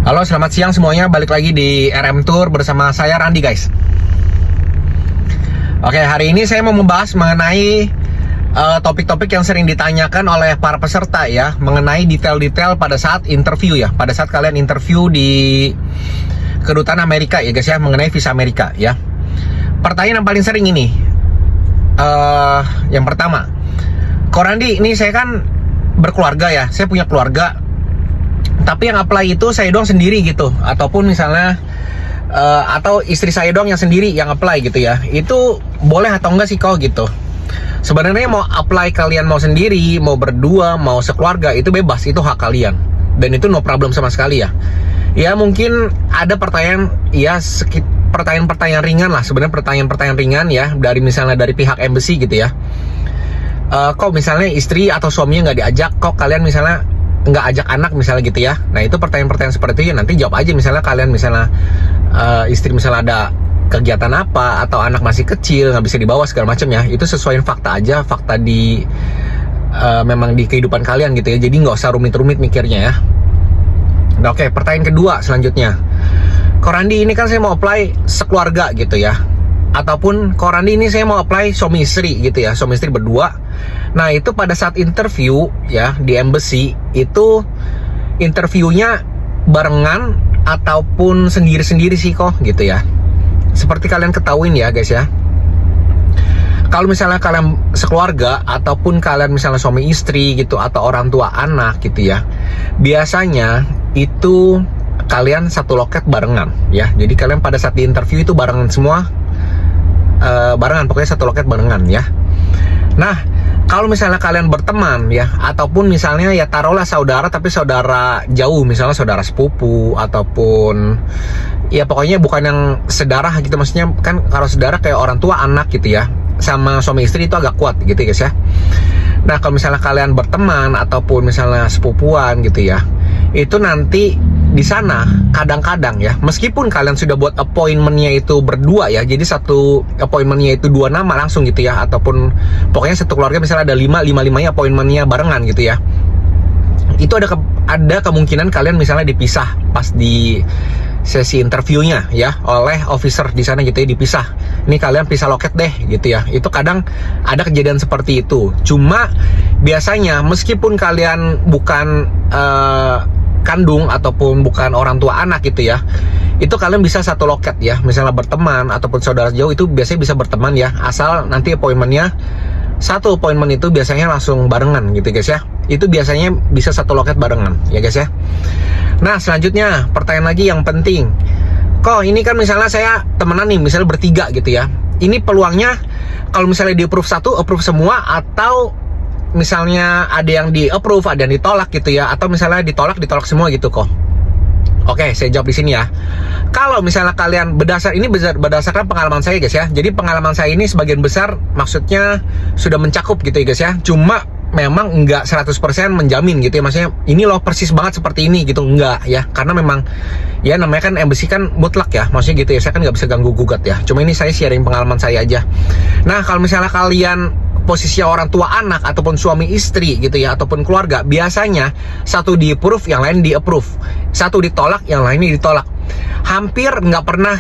Halo, selamat siang semuanya. Balik lagi di RM Tour bersama saya Randi, guys. Oke, hari ini saya mau membahas mengenai topik-topik yang sering ditanyakan oleh para peserta ya, mengenai detail-detail pada saat interview ya, pada saat kalian interview di kedutaan Amerika ya guys ya, mengenai visa Amerika ya. Pertanyaan yang paling sering ini, yang pertama, Ko Randi, ini saya kan berkeluarga ya, saya punya keluarga, tapi yang apply itu saya doang sendiri gitu, ataupun misalnya atau istri saya doang yang sendiri yang apply gitu ya, itu boleh atau enggak sih kok gitu. Sebenarnya mau apply kalian mau sendiri, mau berdua, mau sekeluarga, itu bebas, itu hak kalian, dan itu no problem sama sekali ya. Ya mungkin ada pertanyaan ya, pertanyaan-pertanyaan ringan lah, sebenarnya pertanyaan-pertanyaan ringan ya, dari misalnya dari pihak embassy gitu ya. Kok misalnya istri atau suaminya nggak diajak, kok kalian misalnya nggak ajak anak misalnya gitu ya. Nah itu pertanyaan-pertanyaan seperti itu nanti jawab aja, misalnya kalian misalnya istri misalnya ada kegiatan apa, atau anak masih kecil nggak bisa dibawa segala macam ya, itu sesuaiin fakta aja, fakta di memang di kehidupan kalian gitu ya, jadi nggak usah rumit-rumit mikirnya ya. Nah, oke, pertanyaan kedua selanjutnya, Ko Randi, ini kan saya mau apply sekeluarga gitu ya, ataupun Ko Randi, ini saya mau apply suami istri gitu ya, suami istri berdua. Nah itu pada saat interview ya di embassy, itu interviewnya barengan ataupun sendiri-sendiri sih kok gitu ya. Seperti kalian ketahuin ya guys ya, kalau misalnya kalian sekeluarga ataupun kalian misalnya suami istri gitu, atau orang tua anak gitu ya, biasanya itu kalian satu loket barengan ya. Jadi kalian pada saat di interview itu barengan semua, barengan, pokoknya satu loket barengan ya. Nah kalau misalnya kalian berteman ya, ataupun misalnya ya taruhlah saudara, tapi saudara jauh, misalnya saudara sepupu, ataupun ya pokoknya bukan yang sedarah gitu, maksudnya kan kalau saudara kayak orang tua anak gitu ya, sama suami istri itu agak kuat gitu ya guys ya. Nah kalau misalnya kalian berteman ataupun misalnya sepupuan gitu ya, itu nanti di sana kadang-kadang ya, meskipun kalian sudah buat appointmentnya itu berdua ya, jadi satu appointmentnya itu 2 nama langsung gitu ya, ataupun pokoknya satu keluarga misalnya ada 5-5-nya appointmentnya barengan gitu ya, itu ada kemungkinan kalian misalnya dipisah pas di sesi interviewnya ya, oleh officer di sana gitu ya, dipisah. Ini kalian pisah loket deh gitu ya. Itu kadang ada kejadian seperti itu. Cuma biasanya meskipun kalian bukan kandung ataupun bukan orang tua anak gitu ya, itu kalian bisa satu loket ya, misalnya berteman ataupun saudara jauh, itu biasanya bisa berteman ya, asal nanti appointmentnya, satu appointment itu biasanya langsung barengan gitu guys ya. Itu biasanya bisa satu loket barengan ya guys ya. Nah selanjutnya pertanyaan lagi yang penting, kok ini kan misalnya saya temenan nih, misalnya bertiga gitu ya, ini peluangnya kalau misalnya di approve satu, approve semua, atau misalnya ada yang di approve, ada yang ditolak gitu ya, atau misalnya ditolak semua gitu kok. Oke, saya jawab di sini ya. Kalau misalnya kalian berdasarkan pengalaman saya guys ya. Jadi pengalaman saya ini sebagian besar maksudnya sudah mencakup gitu ya guys ya. Cuma memang enggak 100% menjamin gitu ya. Maksudnya ini loh persis banget seperti ini gitu, enggak ya. Karena memang ya namanya kan embassy kan mutlak ya. Maksudnya gitu ya, saya kan nggak bisa ganggu gugat ya. Cuma ini saya sharing pengalaman saya aja. Nah kalau misalnya kalian posisi orang tua anak ataupun suami istri gitu ya, ataupun keluarga, biasanya satu di approve, yang lain di approve, satu ditolak, yang lainnya ditolak. Hampir nggak pernah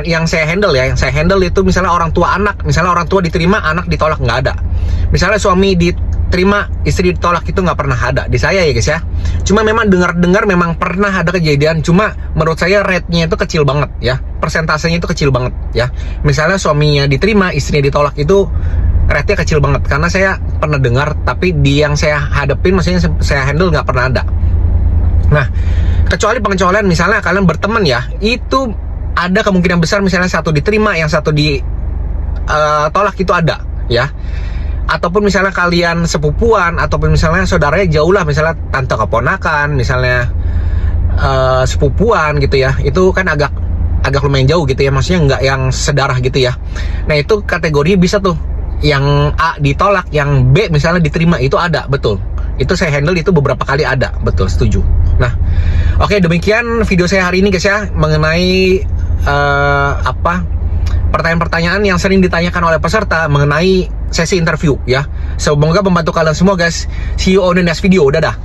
yang saya handle ya, yang saya handle itu misalnya orang tua anak, misalnya orang tua diterima, anak ditolak, nggak ada. Misalnya suami diterima, istri ditolak, itu nggak pernah ada di saya ya guys ya. Cuma memang dengar memang pernah ada kejadian, cuma menurut saya rate-nya itu kecil banget ya, persentasenya itu kecil banget ya. Misalnya suaminya diterima, istrinya ditolak, itu rate-nya kecil banget, karena saya pernah dengar, tapi di yang saya hadapin, maksudnya saya handle, nggak pernah ada. Nah kecuali pengecualian, misalnya kalian berteman ya, itu ada kemungkinan besar misalnya satu diterima, yang satu ditolak, itu ada ya. Ataupun misalnya kalian sepupuan, ataupun misalnya saudaranya jauh lah, misalnya tante keponakan, misalnya sepupuan gitu ya, itu kan agak lumayan jauh gitu ya, maksudnya nggak yang sedarah gitu ya. Nah itu kategori bisa tuh, yang A ditolak, yang B misalnya diterima, itu ada, betul. Itu saya handle, itu beberapa kali ada, betul, setuju. Nah oke, demikian video saya hari ini guys ya, mengenai pertanyaan-pertanyaan yang sering ditanyakan oleh peserta mengenai sesi interview ya. Semoga membantu kalian semua guys. See you on the next video. Dadah.